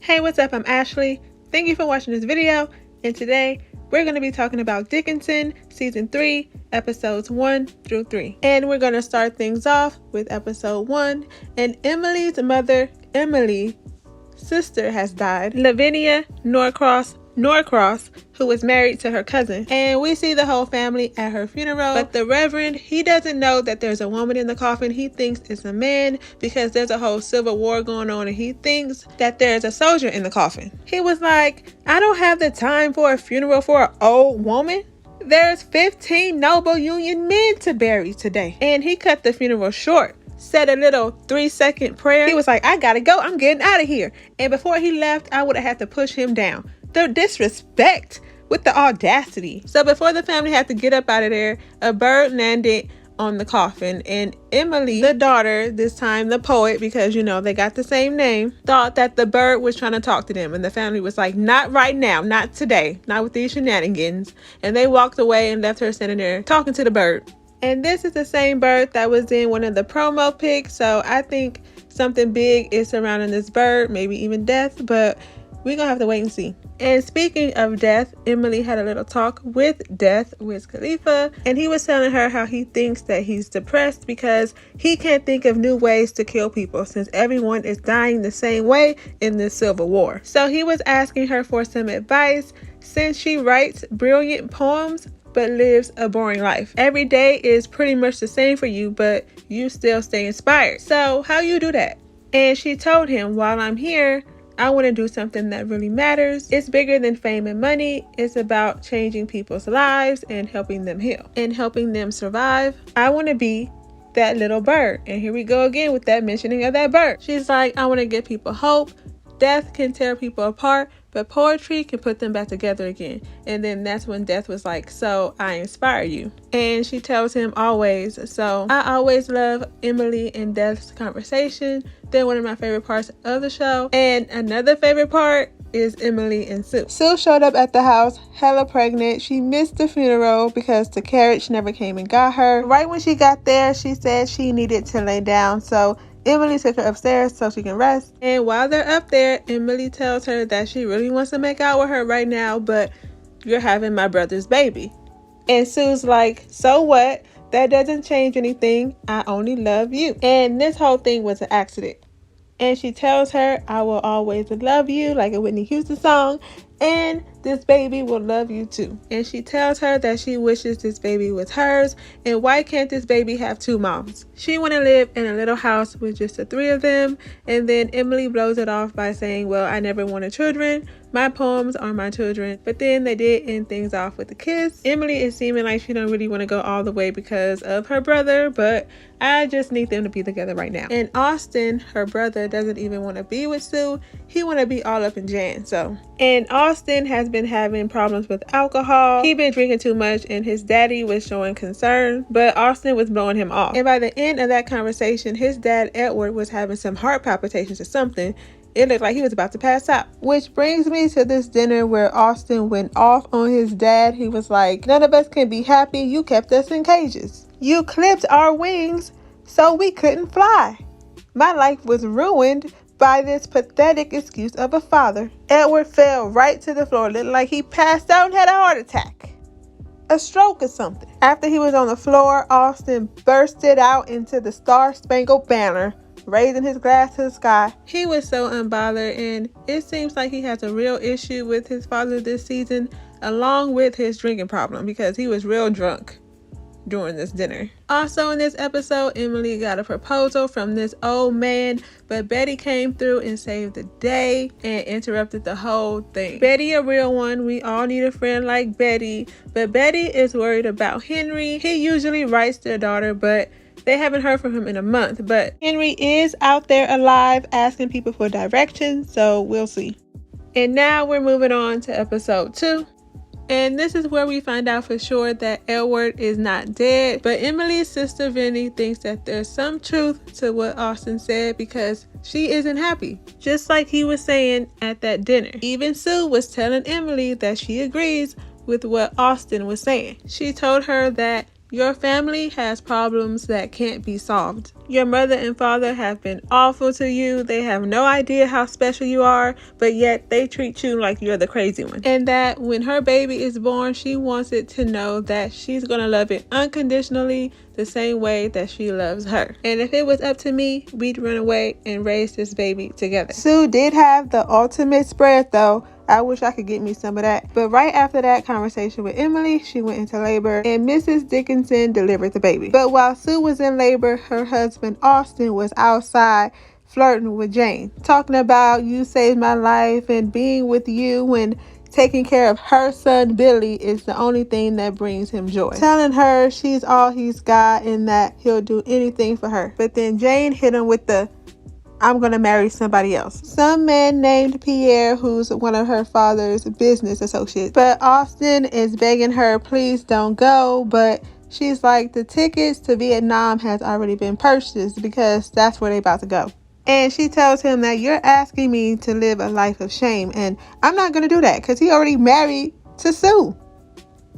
Hey, what's up? I'm Ashley. Thank you for watching this video, and today we're going to be talking about Dickinson Season 3, Episodes 1 through 3. And we're going to start things off with Episode 1, and Emily's mother, Emily's sister, has died. Lavinia Norcross, who was married to her cousin. And we see the whole family at her funeral, but the Reverend, he doesn't know that there's a woman in the coffin. He thinks it's a man because there's a whole civil war going on, and he thinks that there's a soldier in the coffin. He was like, I don't have the time for a funeral for an old woman. There's 15 noble Union men to bury today. And he cut the funeral short, said a little 3-second prayer. He was like, I gotta go, I'm getting out of here. And before he left, I would have had to push him down. The disrespect with the audacity. So before the family had to get up out of there, a bird landed on the coffin, and Emily, the daughter, this time the poet, because you know they got the same name, thought that the bird was trying to talk to them, and the family was like, not right now, not today, not with these shenanigans. And they walked away and left her standing there talking to the bird. And this is the same bird that was in one of the promo pics, so I think something big is surrounding this bird, maybe even death, but we're gonna have to wait and see. And speaking of death, Emily had a little talk with Death, with Khalifa, and he was telling her how he thinks that he's depressed because he can't think of new ways to kill people since everyone is dying the same way in this civil war. So he was asking her for some advice since she writes brilliant poems but lives a boring life. Every day is pretty much the same for you, but you still stay inspired. So how you do that? And she told him, while I'm here, I want to do something that really matters. It's bigger than fame and money. It's about changing people's lives and helping them heal and helping them survive. I want to be that little bird. And here we go again with that mentioning of that bird. She's like, I want to give people hope. Death can tear people apart, but poetry can put them back together again. And then that's when Death was like, so I inspire you. And she tells him always. So I always love Emily and Death's conversation. They're one of my favorite parts of the show. And another favorite part is Emily and Sue. Sue showed up at the house hella pregnant. She missed the funeral because the carriage never came and got her. Right when she got there, she said she needed to lay down. So Emily took her upstairs so she can rest. And while they're up there, Emily tells her that she really wants to make out with her right now, but you're having my brother's baby. And Sue's like, so what? That doesn't change anything. I only love you. And this whole thing was an accident. And she tells her, I will always love you, like a Whitney Houston song. And this baby will love you too. And she tells her that she wishes this baby was hers. And why can't this baby have two moms? She want to live in a little house with just the three of them. And then Emily blows it off by saying, well, I never wanted children. My poems are my children. But then they did end things off with a kiss. Emily is seeming like she don't really want to go all the way because of her brother, but I just need them to be together right now. And Austin, her brother, doesn't even want to be with Sue. He want to be all up in Jan. And Austin has been having problems with alcohol. He been drinking too much, and his daddy was showing concern, but Austin was blowing him off. And by the end of that conversation, his dad, Edward, was having some heart palpitations or something. It looked like he was about to pass out. Which brings me to this dinner where Austin went off on his dad. He was like, none of us can be happy. You kept us in cages. You clipped our wings so we couldn't fly. My life was ruined by this pathetic excuse of a father. Edward fell right to the floor, looked like he passed out and had a heart attack. A stroke or something. After he was on the floor, Austin bursted out into the Star-Spangled Banner, raising his glass to the sky. He was so unbothered, and it seems like he has a real issue with his father this season, along with his drinking problem, because he was real drunk during this dinner. Also in this episode, Emily got a proposal from this old man, but Betty came through and saved the day and interrupted the whole thing. Betty a real one. We all need a friend like Betty, but Betty is worried about Henry. He usually writes their daughter, but they haven't heard from him in a month. But Henry is out there alive asking people for directions, so we'll see. And now we're moving on to episode 2. And this is where we find out for sure that Edward is not dead. But Emily's sister Vinny thinks that there's some truth to what Austin said because she isn't happy. Just like he was saying at that dinner. Even Sue was telling Emily that she agrees with what Austin was saying. She told her that Your family has problems that can't be solved. Your mother and father have been awful to you. They have no idea how special you are, but yet they treat you like you're the crazy one. And that when her baby is born, she wants it to know that she's going to love it unconditionally the same way that she loves her. And if it was up to me, we'd run away and raise this baby together. Sue did have the ultimate spread though. I wish I could get me some of that. But right after that conversation with Emily, she went into labor and Mrs. Dickinson delivered the baby. But while Sue was in labor, her husband Austin was outside flirting with Jane, talking about you saved my life and being with you when taking care of her son Billy is the only thing that brings him joy, telling her she's all he's got and that he'll do anything for her. But then Jane hit him with the I'm gonna marry somebody else. Some man named Pierre, who's one of her father's business associates. But Austin is begging her, please don't go. But she's like, the tickets to Vietnam has already been purchased because that's where they about to go. And she tells him that you're asking me to live a life of shame. And I'm not gonna do that because he already married to Sue.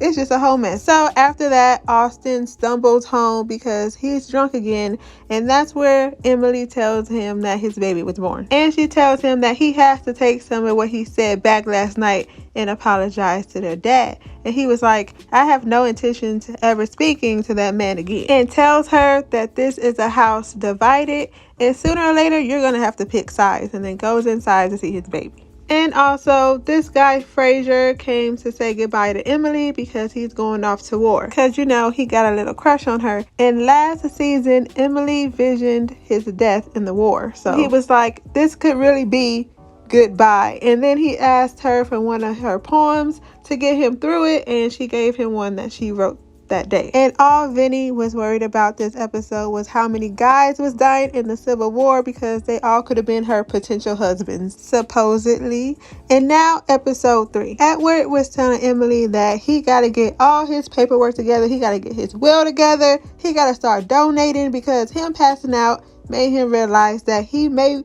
It's just a whole mess. So after that, Austin stumbles home because he's drunk again. And that's where Emily tells him that his baby was born. And she tells him that he has to take some of what he said back last night and apologize to their dad. And he was like, I have no intention to ever speaking to that man again. And tells her that this is a house divided. And sooner or later, you're going to have to pick sides. And then goes inside to see his baby. And also, this guy, Fraser, came to say goodbye to Emily because he's going off to war. Because, you know, he got a little crush on her. And last season, Emily visioned his death in the war. So he was like, this could really be goodbye. And then he asked her for one of her poems to get him through it. And she gave him one that she wrote that day. And all Vinny was worried about this episode was how many guys was dying in the Civil War because they all could have been her potential husbands, supposedly. And now episode 3. Edward was telling Emily that he got to get all his paperwork together. He got to get his will together. He got to start donating because him passing out made him realize that he may.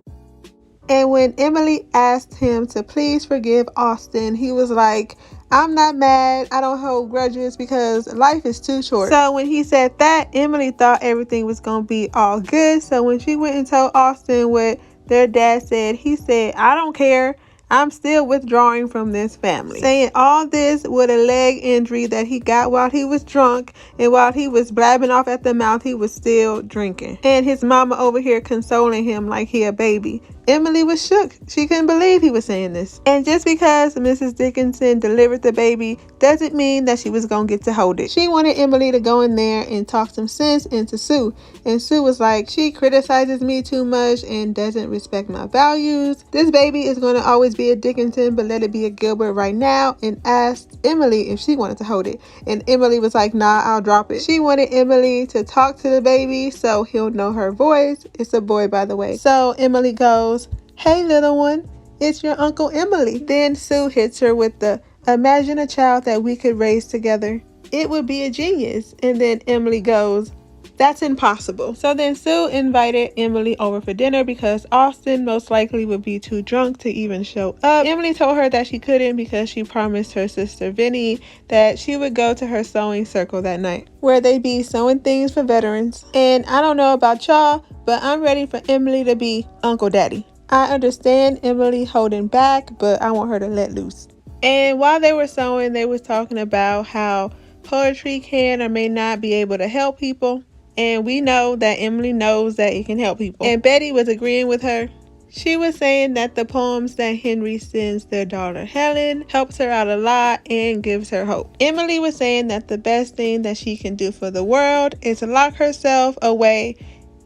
And when Emily asked him to please forgive Austin, he was like, I'm not mad. I don't hold grudges because life is too short. So when he said that, Emily thought everything was going to be all good. So when she went and told Austin what their dad said, he said, I don't care. I'm still withdrawing from this family. Saying all this with a leg injury that he got while he was drunk. And while he was blabbing off at the mouth, he was still drinking. And his mama over here consoling him like he a baby. Emily was shook. She couldn't believe he was saying this. And just because Mrs. Dickinson delivered the baby doesn't mean that she was going to get to hold it. She wanted Emily to go in there and talk some sense into Sue. And Sue was like, she criticizes me too much and doesn't respect my values. This baby is going to always be a Dickinson, but let it be a Gilbert right now. And asked Emily if she wanted to hold it. And Emily was like, nah, I'll drop it. She wanted Emily to talk to the baby so he'll know her voice. It's a boy, by the way. So Emily goes, hey little one, it's your Uncle Emily. Then Sue hits her with the, imagine a child that we could raise together. It would be a genius. And then Emily goes, that's impossible. So then Sue invited Emily over for dinner because Austin most likely would be too drunk to even show up. Emily told her that she couldn't because she promised her sister Vinny that she would go to her sewing circle that night where they be sewing things for veterans. And I don't know about y'all, but I'm ready for Emily to be Uncle Daddy. I understand Emily holding back, but I want her to let loose. And while they were sewing, they was talking about how poetry can or may not be able to help people. And we know that Emily knows that it can help people. And Betty was agreeing with her. She was saying that the poems that Henry sends their daughter Helen helps her out a lot and gives her hope. Emily was saying that the best thing that she can do for the world is to lock herself away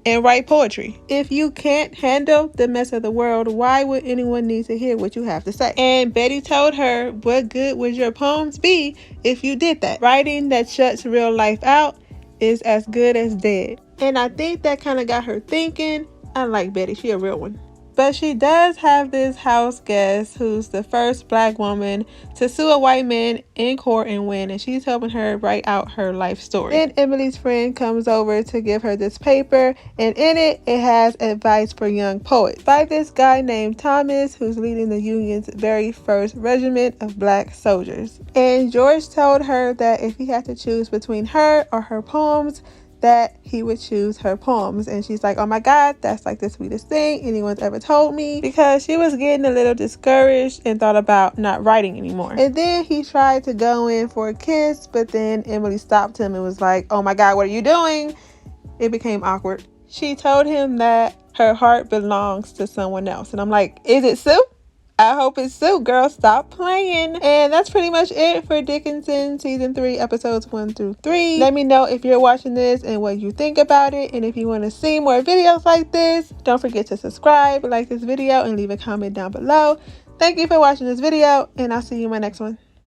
and write poetry. If you can't handle the mess of the world, why would anyone need to hear what you have to say? And Betty told her, what good would your poems be if you did that? Writing that shuts real life out is as good as dead. And I think that kind of got her thinking. I like Betty. She a real one. But she does have this house guest who's the first black woman to sue a white man in court and win, and she's helping her write out her life story. Then Emily's friend comes over to give her this paper, and in it has advice for young poets by this guy named Thomas, who's leading the Union's very first regiment of black soldiers. And George told her that if he had to choose between her or her poems, that he would choose her poems. And she's like, oh my God, that's like the sweetest thing anyone's ever told me, because she was getting a little discouraged and thought about not writing anymore. And then he tried to go in for a kiss, but then Emily stopped him and was like, oh my God, what are you doing? It became awkward. She told him that her heart belongs to someone else. And I'm like, is it Sue? I hope it's Sue, girl. Stop playing. And that's pretty much it for Dickinson season 3, episodes 1 through 3. Let me know if you're watching this and what you think about it. And if you want to see more videos like this, don't forget to subscribe, like this video, and leave a comment down below. Thank you for watching this video, and I'll see you in my next one.